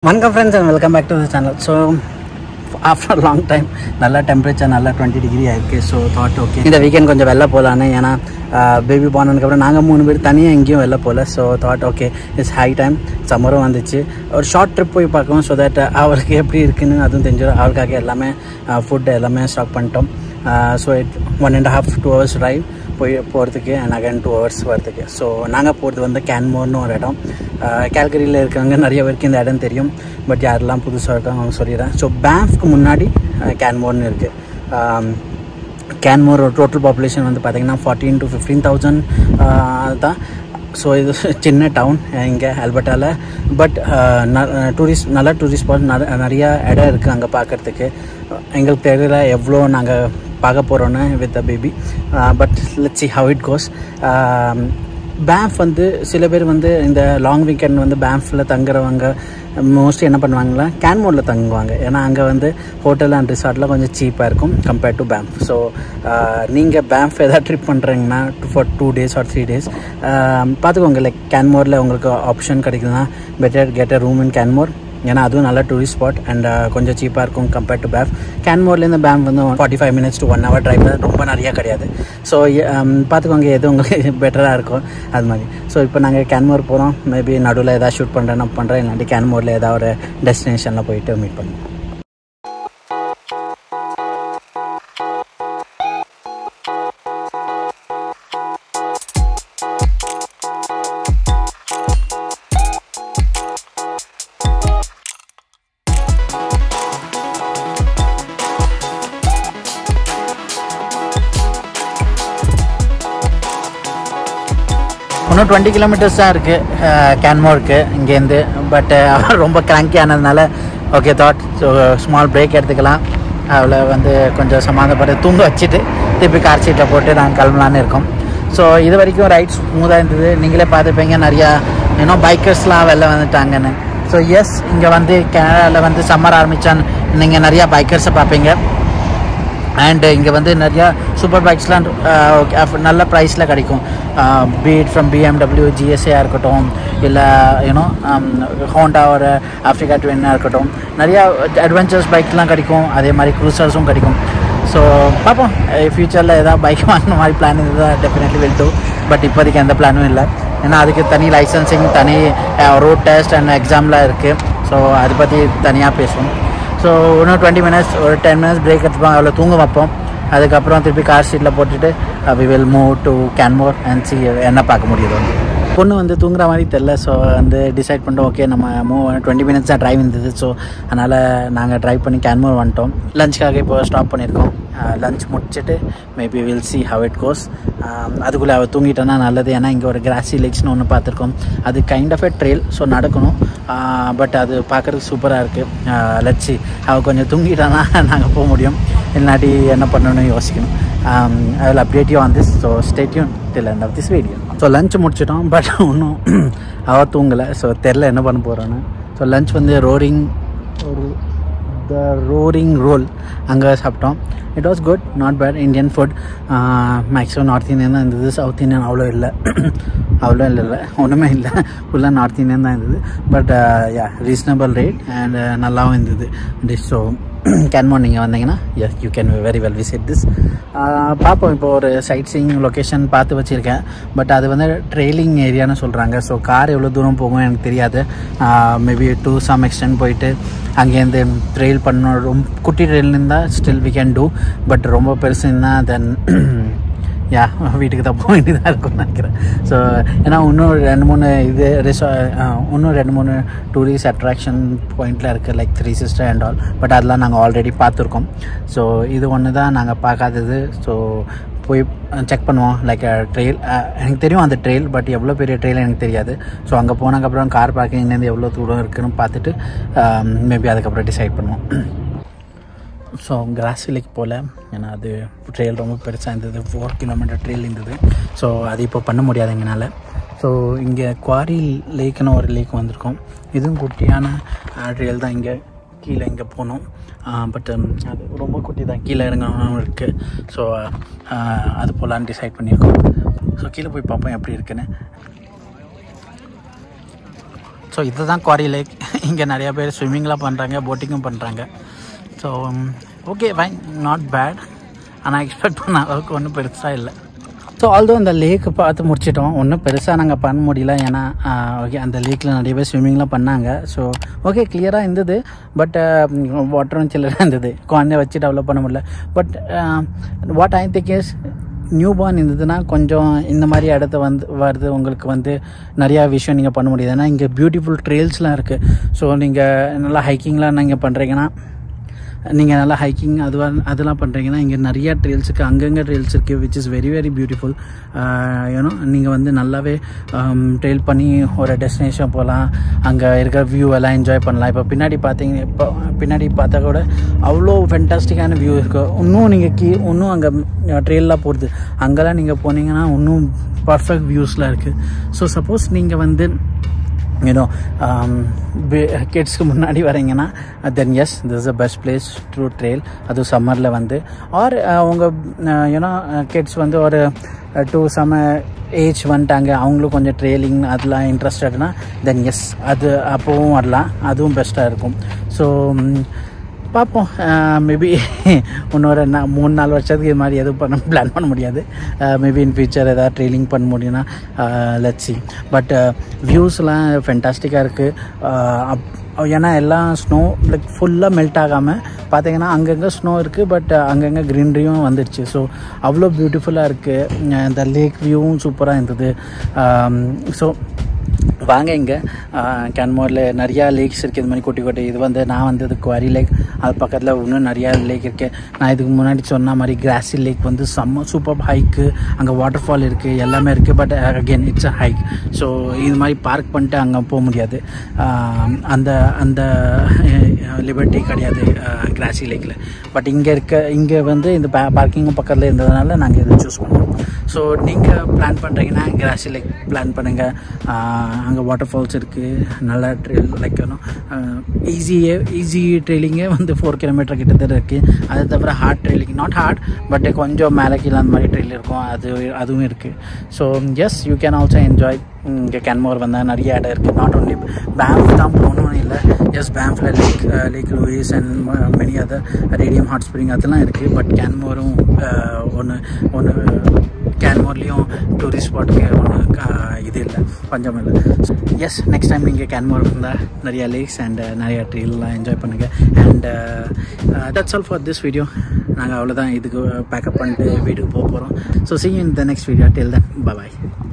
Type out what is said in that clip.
Welcome friends and welcome back to the channel. So after a long time nalla temperature nalla 20 degree ஆயிருக்கு. So thought okay இந்த weekend கொஞ்சம் வெளில போகலான்னு, ஏன்னா baby போனதுக்கு அப்புறம் நாங்கள் 3 பேர் தனியாக எங்கேயும் வெளில போகல. So thought okay it's high time, சம்மரும் வந்துச்சு, ஒரு ஷார்ட் ட்ரிப் போய் பார்க்கவும். ஸோ தட் அவருக்கு எப்படி இருக்குன்னு அதுவும் தெரிஞ்சிடும். அவருக்காக எல்லாமே ஃபுட் எல்லாமே ஸ்டாக் பண்ணிட்டோம். ஸோ 1.5 to 2 hours ட்ரைவ் போகிறதுக்கு அண்ட் அகைன் 2 hours வரதுக்கு. ஸோ நாங்கள் போகிறது வந்து கேன்மோர்னு ஒரு இடம். கேல்கரியில் இருக்கிறவங்க நிறைய பேருக்கு இந்த இடம் தெரியும், பட் யாரெல்லாம் புதுசாக இருக்காங்க அவங்க சொல்லிடுறேன். ஸோ பேங்ஃப்க்கு முன்னாடி கேன்மோர்னு இருக்குது. கேன்மோர் டோட்டல் பாப்புலேஷன் வந்து பார்த்திங்கன்னா 14 to 15,000 அதுதான். ஸோ இது சின்ன டவுன் இங்கே ஆல்பர்ட்டாவில். பட் நல்ல டூரிஸ்ட் ஸ்பாட் நிறையா இடம் இருக்குது அங்கே பார்க்குறதுக்கு. எங்களுக்கு தெரியல எவ்வளோ நாங்கள் பார்க்க போகிறோன்னு with a baby, but let's see how it goes. Banff வந்து சில பேர் வந்து இந்த லாங் வீக்கெண்ட் வந்து பேம்ஃபில் தங்குறவங்க மோஸ்ட்லி என்ன பண்ணுவாங்களா, கேன்மோரில் தங்குவாங்க. ஏன்னா அங்கே வந்து ஹோட்டல் அண்ட் ரிசார்ட்டில் கொஞ்சம் சீப்பாக இருக்கும் கம்பேர்ட் டு பேம்ஃப். ஸோ நீங்கள் பேம்ஃப் எதாவது ட்ரிப் பண்ணுறீங்கன்னா ஃபார் 2 days or 3 days பார்த்துக்கோங்க. லைக் கேன்மோரில் உங்களுக்கு ஆப்ஷன் கிடைக்குதுன்னா பெட்டர் கெட் அ ரூம் இன் கேன்மோர். ஏன்னா அதுவும் நல்ல டூரிஸ்ட் ஸ்பாட் அண்ட் கொஞ்சம் சீப்பாக இருக்கும் கம்பேர்ட் டு பேம்ஃப். கேன்மோர்லேருந்து பேம்ஃப் வந்து 45 minutes to 1 hour ட்ரைவ் தான், ரொம்ப நிறையா கிடையாது. ஸோ பார்த்துக்கோங்க எது உங்களுக்கு பெட்டராக இருக்கும் அது மாதிரி. ஸோ இப்போ நாங்கள் கேன்மோர் போகிறோம். மேபி நடுவில் எதாவது ஷூட் பண்ணுறேன்னா பண்ணுறேன், இல்லாட்டி கேன்மோரில் ஏதாவது ஒரு டெஸ்டினேஷனில் போயிட்டு மீட் பண்ணுவோம். இன்னும் 20 kilometers தான் இருக்குது கேன்மோருக்கு இங்கேருந்து. பட் ரொம்ப கிராங்கி ஆனதுனால okay thought so small break எடுத்துக்கலாம். அவளை வந்து கொஞ்சம் சமாதானப்பட்டு தூங்க வச்சுட்டு திருப்பி கார் சீட்டில் போட்டு நாங்கள் கிளம்பலான்னு இருக்கோம். ஸோ இது வரைக்கும் ரைட் ஸ்மூத்தாக இருந்தது. நீங்களே பார்த்துப்பீங்க நிறையா இன்னும் பைக்கர்ஸ்லாம் வெளில வந்துட்டாங்கன்னு. ஸோ எஸ், இங்கே வந்து கனடாவில் வந்து சம்மர் ஆரம்பித்தான்னு நீங்கள் நிறையா பைக்கர்ஸை பார்ப்பீங்க. அண்ட் இங்கே வந்து நிறையா சூப்பர் பைக்ஸ்லாம் நல்ல ப்ரைஸில் கிடைக்கும். பீட் ஃப்ரம் BMW GSA இருக்கட்டும், இல்லை யூனோ ஹோண்டா ஒரு ஆஃப்ரிக்கா ட்வின்னாக இருக்கட்டும், நிறையா அட்வென்ச்சர்ஸ் பைக்லாம் கிடைக்கும். அதே மாதிரி க்ரூசர்ஸும் கிடைக்கும். ஸோ பார்ப்போம், ஃப்யூச்சரில் எதாவது பைக் வாங்கின மாதிரி பிளான் இருந்தால் டெஃபினெட்லி வில் டூ. பட் இப்போதைக்கு எந்த பிளானும் இல்லை, ஏன்னா அதுக்கு தனி லைசன்சிங், தனி ரோட் டெஸ்ட் அண்ட் எக்ஸாம்லாம் இருக்குது. ஸோ அதை பற்றி தனியாக பேசுவோம். ஸோ இன்னும் 20 minutes ஒரு 10 minutes பிரேக் எடுத்துப்போம். அவ்வளோ தூங்க வைப்போம். அதுக்கப்புறம் திருப்பி கார் சீட்டில் போட்டுட்டு we will move to Canmore and see என்ன பார்க்க முடியுது. பொண்ணு வந்து தூங்குற மாதிரி தெரில. ஸோ வந்து டிசைட் பண்ணிட்டோம், ஓகே நம்ம 20 minutes தான் ட்ரைவ் இருந்தது. ஸோ அதனால் நாங்கள் ட்ரைவ் பண்ணி கேன்மோர் வந்துட்டோம். லஞ்சுக்காக இப்போ ஸ்டாப் பண்ணியிருக்கோம். லஞ்ச் முடிச்சுட்டு maybe will see how it கோஸ். அதுக்குள்ளே அவள் தூங்கிட்டோன்னா நல்லது. ஏன்னா இங்கே ஒரு கிராஸி லேக்ஸ்னு ஒன்று பார்த்துருக்கோம். அது kind of a trail. So நடக்கணும், பட் அது பார்க்குறதுக்கு சூப்பராக இருக்குது. லெட்ஸ் சி, அவள் கொஞ்சம் தூங்கிட்டானா நாங்கள் போக முடியும், இல்லாட்டி என்ன பண்ணணும்னு யோசிக்கணும். I will update you on this, so stay tuned till end of this video. So lunch முடிச்சிட்டோம், பட் இன்னும் அவள் தூங்கலை. ஸோ தெரில என்ன பண்ண போகிறோன்னு. ஸோ லஞ்ச் வந்து ரோரிங் ரோல் அங்கே சாப்பிட்டோம். It was good, not bad. Indian food maximum North Indian தான் இருந்தது. சவுத் இந்தியன் அவ்வளோ இல்லை ஒன்றுமே இல்லை. ஃபுல்லாக நார்த் இந்தியன் தான் இருந்தது. But yeah, reasonable rate and நல்லாவும் இருந்தது டிஷ். ஸோ கேன்மோர் நீங்கள் வந்தீங்கன்னா yes you can very well visit this. பார்ப்போம், இப்போ ஒரு சைட் சீயிங் லொக்கேஷன் பார்த்து வச்சுருக்கேன். பட் அது வந்து ட்ரெயிலிங் ஏரியான்னு சொல்கிறாங்க. ஸோ கார் எவ்வளோ தூரம் போகும் எனக்கு தெரியாது. மேபி டு சம் எக்ஸ்டென்ட் போயிட்டு அங்கேருந்து ட்ரெயில் பண்ணணும். ரொம்ப குட்டி ட்ரெயில் இருந்தால் still we can do. But ரொம்ப பெருசு இருந்தால் தென் யா வீட்டுக்கு தான் போக வேண்டியதாக இருக்கும்னு நினைக்கிறேன். ஸோ ஏன்னா இன்னும் 2-3 டூரிஸ்ட் அட்ராக்ஷன் பாயிண்ட்டில் இருக்குது, like 3 Sisters and all. But அதெல்லாம் நாங்கள் ஆல்ரெடி பார்த்துருக்கோம். ஸோ இது ஒன்று தான் நாங்கள் பார்க்காதது. ஸோ போய் செக் பண்ணுவோம். லைக் ட்ரெயில் எனக்கு தெரியும் அந்த ட்ரெயில், பட் எவ்வளோ பெரிய ட்ரெயில் எனக்கு தெரியாது. ஸோ அங்கே போனதுக்கப்புறம் கார் பார்க்கிங்லேருந்து எவ்வளோ தூரம் இருக்குதுன்னு பார்த்துட்டு மேபி அதுக்கப்புறம் டிசைட் பண்ணுவோம். ஸோ கிராஸி லேக் போல், ஏன்னா அது ட்ரெயில் ரொம்ப பெருசாக இருந்தது. 4 kilometer ட்ரெயில் இருந்தது. ஸோ அது இப்போ பண்ண முடியாது எங்களால். ஸோ இங்கே குவாரி லேக்குன்னு ஒரு லேக் வந்திருக்கோம். இதுவும் குட்டியான ட்ரெயில் தான். இங்கே கீழே இங்கே போனோம். பட் அது ரொம்ப குட்டி தான், கீழே இறங்கணும் இருக்குது. ஸோ அது போகலான்னு டிசைட் பண்ணியிருக்கோம். ஸோ கீழே போய் பார்ப்போம் எப்படி இருக்குன்னு. ஸோ ஸோ இதுதான் குவாரி லேக். இங்கே நிறையா பேர் ஸ்விம்மிங்லாம் பண்ணுறாங்க, போட்டிங்கும் பண்ணுறாங்க. So okay fine, not bad. ஆனால் எக்ஸ்பெக்ட் பண்ண அளவுக்கு ஒன்றும் பெருசாக இல்லை. ஸோ ஆல்தோ அந்த லேக்கு பார்த்து முடிச்சிட்டோம். ஒன்றும் பெருசாக நாங்கள் பண்ண முடியல, ஏன்னா ஓகே அந்த லேக்கில் நிறைய பேர் ஸ்விம்மிங்லாம் பண்ணாங்க. ஸோ ஓகே கிளியராக இருந்தது, பட் வாட்டரும் சில்லராக இருந்தது. குழந்தைய வச்சு டெவலப் பண்ண முடியல. But what I think is new born இருந்ததுன்னா கொஞ்சம் இந்த மாதிரி இடத்த வருது உங்களுக்கு வந்து நிறையா விஷயம் நீங்கள் பண்ண முடியாது. ஏன்னா இங்கே பியூட்டிஃபுல் ட்ரெயில்ஸ்லாம் இருக்குது. ஸோ நீங்கள் நல்லா ஹைக்கிங்லாம் நீங்கள் பண்ணுறீங்கன்னா, நீங்கள் நல்லா ஹைக்கிங் அதெல்லாம் பண்ணுறீங்கன்னா இங்கே நிறையா ட்ரெயில்ஸ் இருக்குது, அங்கங்கே ட்ரெயில்ஸ் இருக்குது, which is very very beautiful. ஏன்னா நீங்கள் வந்து நல்லாவே ட்ரெயில் பண்ணி ஒரு டெஸ்டினேஷன் போகலாம், அங்கே இருக்கிற வியூ எல்லாம் என்ஜாய் பண்ணலாம். இப்போ பின்னாடி பார்த்தா கூட அவ்வளோ ஃபென்டாஸ்டிக்கான வியூ இருக்குது. இன்னும் நீங்கள் இன்னும் அங்கே ட்ரெயிலெலாம் போகிறது, அங்கெல்லாம் நீங்கள் போனீங்கன்னா இன்னும் பர்ஃபெக்ட் வியூஸ்லாம் இருக்குது. ஸோ சப்போஸ் நீங்கள் வந்து கிட்ஸ்க்கு முன்னாடி வரீங்கன்னா then yes this is the best place to trail. அதுவும் சம்மரில் வந்து ஆர் உங்கள் கிட்ஸ் வந்து ஒரு 2 சம்மர் ஏஜ் வந்துட்டாங்க, அவங்களும் கொஞ்சம் ட்ரெயிலிங் அதெல்லாம் இன்ட்ரெஸ்டட்னா தென் எஸ் அது அப்போவும் வரலாம், அதுவும் பெஸ்ட்டாக இருக்கும். ஸோ பார்ப்போம், மேபி இன்னொரு 3-4 வருஷத்துக்கு இது மாதிரி எதுவும் பிளான் பண்ண முடியாது. மேபி இன் ஃபியூச்சர் எதாவது ட்ரெயிலிங் பண்ண முடியும்னா லெட்ஸ் சி. பட் வியூஸ்லாம் ஃபென்டாஸ்டிக்காக இருக்குது. ஏன்னா எல்லாம் ஸ்னோ லைக் ஃபுல்லாக மெல்ட் ஆகாமல் பார்த்தீங்கன்னா அங்கங்கே ஸ்னோ இருக்குது, பட் அங்கங்கே க்ரீனரியும் வந்துடுச்சு. ஸோ அவ்வளோ பியூட்டிஃபுல்லாக இருக்குது. இந்த லேக் வியூவும் சூப்பராக இருந்தது. ஸோ வாங்க, இங்கே கேன்மோரில் நிறையா லேக்ஸ் இருக்குது, இது மாதிரி குட்டி இது வந்து நான் வந்து இது குவாரி லேக், அது பக்கத்தில் இன்னும் நிறையா லேக் இருக்குது. நான் இதுக்கு முன்னாடி சொன்ன மாதிரி கிராஸி லேக் வந்து செம்ம சூப்பர் ஹைக்கு, அங்கே வாட்டர் ஃபால் இருக்குது, எல்லாமே இருக்குது. But again it's a hike. So இது மாதிரி பார்க் பண்ணிட்டு அங்கே போக முடியாது, அந்த அந்த லிபர்ட்டி கிடையாது கிராஸி லேக்கில். பட் இங்கே வந்து இந்த பார்க்கிங்கும் பக்கத்தில் இருந்ததுனால நாங்கள் இதை சூஸ் பண்ணுவோம். ஸோ நீங்கள் பிளான் பண்ணுறீங்கன்னா கிராஸி லேக் பிளான் பண்ணுங்கள். அங்கே வாட்டர் ஃபால்ஸ் இருக்குது, நல்லா ட்ரெயில் லைக் ஈஸி ட்ரெயிலிங்கே வந்து 4 கிலோமீட்டர் கிட்டத்தட்ட இருக்குது. அதை தவிர hard trailing, not hard but கொஞ்சம் மேலே கீழே அந்த மாதிரி ட்ரெயில் இருக்கும், அதுவும் இருக்குது. So yes you can also enjoy. இங்கே கேன்மோர் வந்தால் நிறைய இடம் இருக்குது. நாட் ஓன்லி பேம்ப் தான் போகணும்னு இல்லை, எஸ் பேம்ப்ல Lake Louise and many other Radium hot spring அதெல்லாம் இருக்குது. பட் கேன்மோரும் ஒன்று கேன்மோர்லேயும் டூரிஸ்ட் ஸ்பாட்டுக்கு ஒன்று இது இல்லை, பஞ்சம் இல்லை. எஸ் நெக்ஸ்ட் டைம் நீங்கள் கேன்மோர் வந்தால் நிறையா லேக்ஸ் அண்ட் நிறையா ட்ரெயிலெலாம் என்ஜாய் பண்ணுங்கள். And that's all for this video. நாங்கள் அவ்வளோதான், இதுக்கு பேக்கப் பண்ணிட்டு வீட்டுக்கு போக போகிறோம். So see you in the next video. Till then, bye bye.